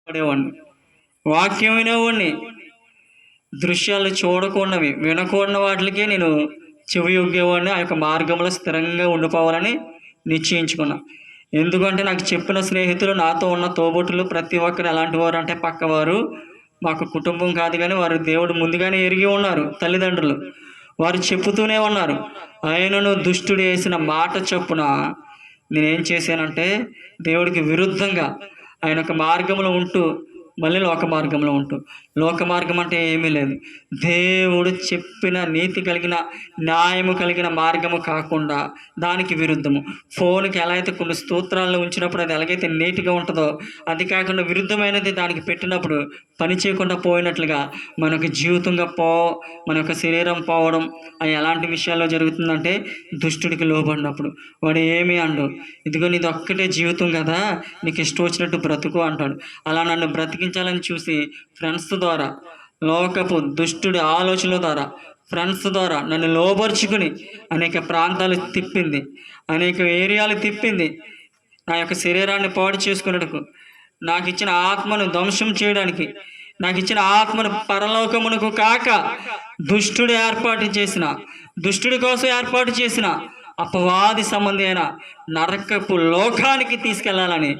పడేవాడిని, వాక్యం వినేవాడిని. దృశ్యాలు చూడకూడనివి, వినకూడని వాటికే నేను చెవి ఒగ్గేవాడిని. ఆ యొక్క మార్గంలో స్థిరంగా ఉండిపోవాలని నిశ్చయించుకున్నా. ఎందుకంటే నాకు చెప్పిన స్నేహితులు, నాతో ఉన్న తోబుట్టులు ప్రతి ఒక్కరు ఎలాంటి వారు అంటే పక్కవారు, మాకు కుటుంబం కాదు కానీ వారు దేవుడు ముందుగానే ఎరిగి ఉన్నారు. తల్లిదండ్రులు వారు చెప్పుతూనే ఉన్నారు. ఆయనను దుష్టుడు వేసిన మాట చొప్పున నేనేం చేశానంటే దేవుడికి విరుద్ధంగా ఆయన ఒక మార్గంలో ఉంటూ మళ్ళీ లోక మార్గంలో ఉంటూ, లోక మార్గం అంటే ఏమీ లేదు, దేవుడు చెప్పిన నీతి కలిగిన న్యాయము కలిగిన మార్గము కాకుండా దానికి విరుద్ధము. ఫోన్కి ఎలా అయితే కొన్ని స్తోత్రాలను ఉంచినప్పుడు అది ఎలాగైతే నీట్గా ఉంటుందో, అది కాకుండా విరుద్ధమైనది దానికి పెట్టినప్పుడు పని చేయకుండా పోయినట్లుగా మనకు జీవితంగా మన యొక్క శరీరం పోవడం అది ఎలాంటి విషయాల్లో జరుగుతుందంటే దుష్టుడికి లోబడినప్పుడు. వాడు ఏమీ అండు, ఇదిగో నీది ఒక్కటే జీవితం కదా, నీకు ఇష్టం వచ్చినట్టు బ్రతుకు అంటాడు. అలా నన్ను బ్రతికించాలని చూసి ఫ్రెండ్స్ ద్వారా, లోకపు దుష్టుడి ఆలోచనల ద్వారా, ఫ్రెండ్స్ ద్వారా నన్ను లోబర్చుకుని అనేక ప్రాంతాలు తిప్పింది, అనేక ఏరియాలు తిప్పింది. నా యొక్క శరీరాన్ని పాడు చేసుకున్నట్టుకు, నాకు ఇచ్చిన ఆత్మను ధ్వంసం చేయడానికి, నాకు ఇచ్చిన ఆత్మను పరలోకమునకు కాక దుష్టుడు ఏర్పాటు చేసిన, దుష్టుడి కోసం ఏర్పాటు చేసిన అపవాది సంబంధి అయిన నరకపు లోకానికి తీసుకెళ్లాలని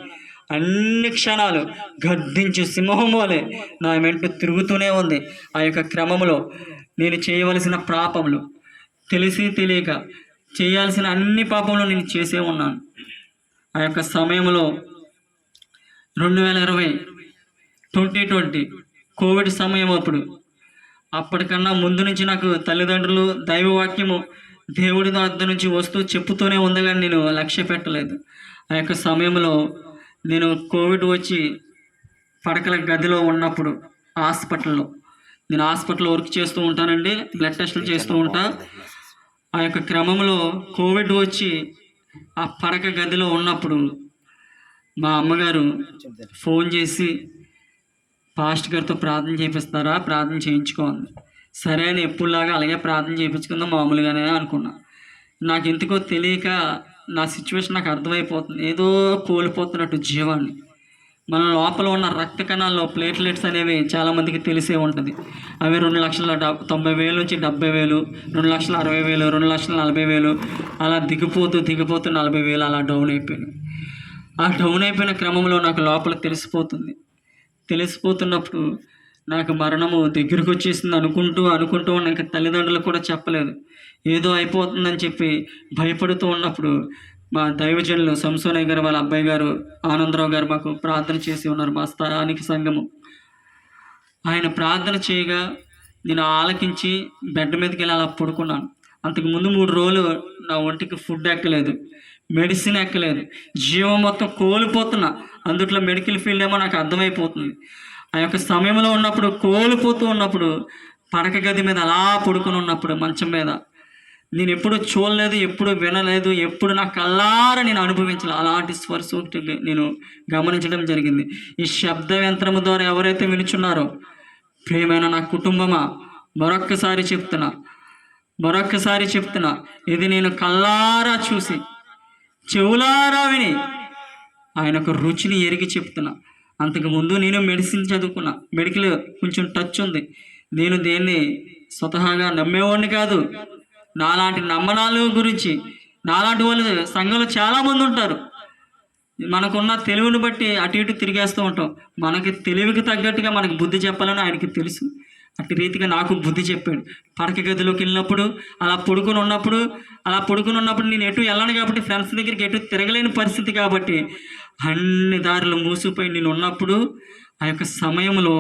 అన్ని క్షణాలు గద్దించు సింహం వలె నా వెంట తిరుగుతూనే ఉంది. ఆ యొక్క క్రమంలో నేను చేయవలసిన పాపములు తెలిసి తెలియక చేయాల్సిన అన్ని పాపములు నేను చేసే ఉన్నాను. ఆ యొక్క సమయంలో 2020 2020 కోవిడ్ సమయం అప్పటికన్నా ముందు నుంచి నాకు తల్లిదండ్రులు దైవవాక్యము దేవుడి వద్ద నుంచి వస్తూ చెప్పుతూనే ఉంది, కానీ నేను లక్ష్య పెట్టలేదు. ఆ యొక్క సమయంలో నేను కోవిడ్ వచ్చి పడకల గదిలో ఉన్నప్పుడు నేను హాస్పిటల్లో వర్క్ చేస్తూ ఉంటానండి, బ్లడ్ టెస్టులు చేస్తూ ఉంటా. ఆ యొక్క క్రమంలో కోవిడ్ వచ్చి ఆ పడక గదిలో ఉన్నప్పుడు మా అమ్మగారు ఫోన్ చేసి, పాస్ట్ గారితో ప్రార్థన చేపిస్తారా, ప్రార్థన చేయించుకోండి. సరే అని ఎప్పుడులాగా అలాగే ప్రార్థన చేయించుకుందాం మామూలుగానే అనుకున్నా. నాకు ఎందుకో తెలియక నా సిచ్యువేషన్ నాకు అర్థమైపోతుంది, ఏదో కోల్పోతున్నట్టు జీవాన్ని. మన లోపల ఉన్న రక్త కణాల్లో ప్లేట్లెట్స్ అనేవి చాలామందికి తెలిసే ఉంటుంది. అవి 2,90,000 నుంచి 70,000, 2,60,000, 2,40,000 అలా దిగిపోతూ 40,000 అలా డౌన్ అయిపోయినాయి. ఆ డౌన్ అయిపోయిన క్రమంలో నాకు లోపల తెలిసిపోతున్నప్పుడు నాకు మరణము దగ్గరకు వచ్చేసింది అనుకుంటూ ఇంకా తల్లిదండ్రులకు కూడా చెప్పలేదు. ఏదో అయిపోతుందని చెప్పి భయపడుతూ ఉన్నప్పుడు మా దైవజనులు సంసోనయ్య గారు వాళ్ళ అబ్బాయి గారు ఆనందరావు గారు మాకు ప్రార్థన చేసి ఉన్నారు, మా స్థానిక సంఘము. ఆయన ప్రార్థన చేయగా నేను ఆలకించి బెడ్ మీదకి వెళ్ళి అలా పడుకున్నాను. అంతకుముందు 3 రోజులు నా ఒంటికి ఫుడ్ ఎక్కలేదు, మెడిసిన్ ఎక్కలేదు, జీవం మొత్తం కోల్పోతున్నా. అందుట్లో మెడికల్ ఫీల్డ్ ఏమో నాకు అర్థమైపోతుంది. ఆ యొక్క సమయంలో ఉన్నప్పుడు కోల్పోతూ ఉన్నప్పుడు పడక గది మీద అలా పడుకుని ఉన్నప్పుడు మంచం మీద నేను ఎప్పుడు చూడలేదు, ఎప్పుడు వినలేదు, ఎప్పుడు నా కళ్ళారా నేను అనుభవించలేదు. అలాంటి స్పర్శ నేను గమనించడం జరిగింది. ఈ శబ్ద యంత్రము ద్వారా ఎవరైతే వినుచున్నారో ప్రియమైన నా కుటుంబమా, మరొక్కసారి చెప్తున్నా, ఇది నేను కళ్ళారా చూసి చెవులారా విని ఆయన ఒక రుచిని ఎరిగి చెప్తున్నా. అంతకుముందు నేను మెడిసిన్ చదువుకున్నా, మెడికల్ కొంచెం టచ్ ఉంది. నేను దేన్ని స్వతహాగా నమ్మేవాడిని కాదు. నాలాంటి నమ్మనాలు గురించి నాలాంటి వాళ్ళు సంఘంలో చాలామంది ఉంటారు. మనకున్న తెలివిని బట్టి అటు ఇటు తిరిగేస్తూ ఉంటాం. మనకి తెలివికి తగ్గట్టుగా మనకు బుద్ధి చెప్పాలని ఆయనకి తెలుసు. అటు రీతిగా నాకు బుద్ధి చెప్పాడు. పడక గదిలోకి వెళ్ళినప్పుడు అలా పడుకుని ఉన్నప్పుడు నేను ఎటు వెళ్ళను కాబట్టి, ఫ్రెండ్స్ దగ్గరికి ఎటు తిరగలేని పరిస్థితి కాబట్టి అన్ని దారులు మూసిపోయి నేను ఉన్నప్పుడు ఆ యొక్క సమయంలో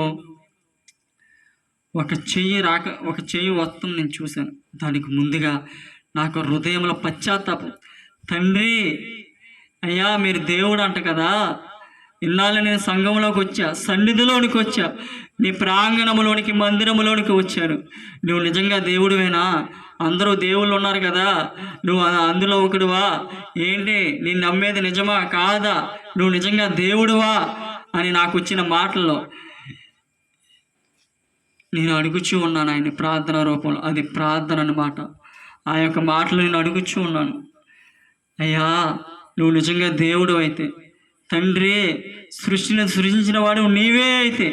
ఒక చెయ్యి వస్తుంది నేను చూశాను. దానికి ముందుగా నాకు హృదయంలో పశ్చాత్తాపం, తండ్రి అయ్యా మీరు దేవుడు అంట కదా, ఇన్నాళ్ళు నేను సంఘంలోకి వచ్చా, సన్నిధిలోనికి వచ్చా, నీ ప్రాంగణంలోనికి మందిరంలోనికి వచ్చాను. నువ్వు నిజంగా దేవుడివేనా? అందరూ దేవుళ్ళు ఉన్నారు కదా, నువ్వు అందులో ఒకడువా ఏంటి? నేను నమ్మేది నిజమా కాదా? నువ్వు నిజంగా దేవుడువా అని నాకు వచ్చిన మాటల్లో నేను అడుగుచూ ఉన్నాను ఆయన ప్రార్థన రూపంలో. అది ప్రార్థన అన్నమాట. ఆ యొక్క మాటలు నేను అడుగుచూ ఉన్నాను, అయ్యా నువ్వు నిజంగా దేవుడు అయితే తండ్రి, సృష్టిని సృజించిన వాడు నీవే అయితే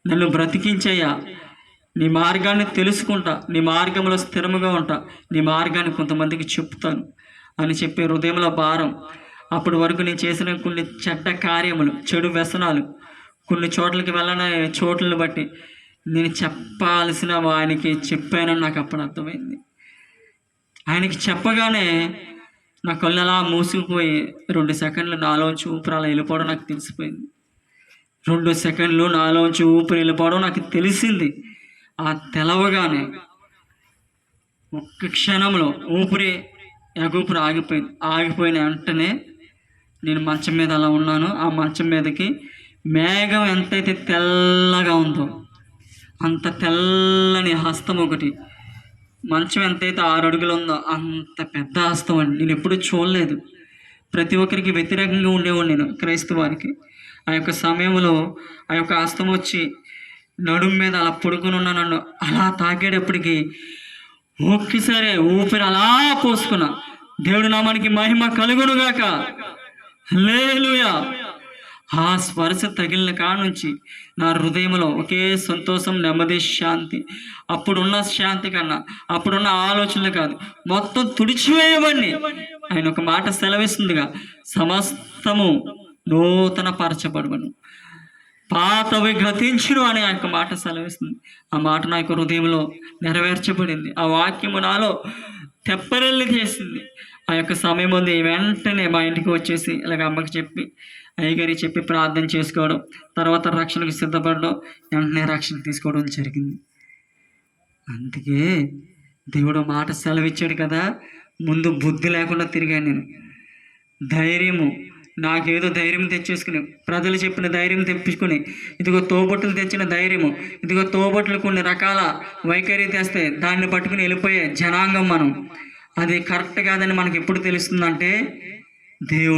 నన్ను బ్రతికించయ్యా, నీ మార్గాన్ని తెలుసుకుంటా, నీ మార్గంలో స్థిరముగా ఉంటా, నీ మార్గాన్ని కొంతమందికి చెప్తాను అని చెప్పే హృదయంలో భారం. అప్పటి వరకు నేను చేసిన కొన్ని చెడ్డ కార్యములు, చెడు వ్యసనాలు, కొన్ని చోట్లకి వెళ్ళని చోట్లను బట్టి నేను చెప్పాల్సిన ఆయనకి చెప్పానని నాకు అప్పుడు అర్థమైంది. ఆయనకి చెప్పగానే నా కళ్ళు అలా మూసుకుపోయి 2 సెకండ్లు నాలోంచి ఊపిరి అలా వెళ్ళిపోవడం నాకు తెలిసిపోయింది. 2 సెకండ్లు నాలోంచి ఊపిరి వెళ్ళిపోవడం నాకు తెలిసింది. ఆ తెలవగానే ఒక్క క్షణంలో ఊపిరి ఎగూపిరి ఆగిపోయింది. ఆగిపోయిన వెంటనే నేను మంచం మీద అలా ఉన్నాను. ఆ మంచం మీదకి మేఘం ఎంతైతే తెల్లగా ఉందో అంత తెల్లని హస్తం ఒకటి, మంచం ఎంతైతే 6 అడుగులు ఉందో అంత పెద్ద హస్తం అండి. నేను ఎప్పుడూ చూడలేదు. ప్రతి ఒక్కరికి వ్యతిరేకంగా ఉండేవాడు నేను, క్రైస్తవానికి. ఆ యొక్క సమయంలో ఆ యొక్క హస్తం వచ్చి నడుము మీద అలా పడుకుని ఉన్న నన్ను అలా తాకేటప్పటికి ఒక్కసారి ఊపిరి అలా పోసుకున్నా. దేవుడి నామానికి మహిమ కలుగునుగాక. హల్లెలూయా. ఆ స్పర్శ తగిలిన కాడ నుంచి నా హృదయంలో ఒకే సంతోషం, నెమ్మది, శాంతి. అప్పుడున్న శాంతి కన్నా, అప్పుడున్న ఆలోచనలు కాదు, మొత్తం తుడిచివేయబడి ఆయన ఒక మాట సెలవిస్తుందిగా, సమస్తము నూతన పరచబడును, పాతవి గతించును అని ఆ యొక్క మాట సెలవిస్తుంది. ఆ మాట నా యొక్క హృదయంలో నెరవేర్చబడింది. ఆ వాక్యము నాలో తెప్పరిల్లి చేసింది. ఆ యొక్క సమయం ఉంది. వెంటనే మా ఇంటికి వచ్చేసి ఇలాగ అమ్మకి చెప్పి, అయ్యగారికి చెప్పి ప్రార్థన చేసుకోవడం, తర్వాత రక్షణకు సిద్ధపడడం, వెంటనే రక్షణ తీసుకోవడం జరిగింది. అందుకే దేవుడు మాట సెలవిచ్చాడు కదా, ముందు బుద్ధి లేకుండా తిరిగాను నేను. ధైర్యము, నాకేదో ధైర్యం తెచ్చేసుకుని, ప్రజలు చెప్పిన ధైర్యం తెప్పించుకుని, ఇదిగో తోబొట్టులు తెచ్చిన ధైర్యము, ఇదిగో తోబొట్టులు కొన్ని రకాల వైఖరి తెస్తే దాన్ని పట్టుకుని వెళ్ళిపోయే జనాంగం మనం. అది కరెక్ట్ కాదని మనకి ఎప్పుడు తెలుస్తుందంటే దేవుడు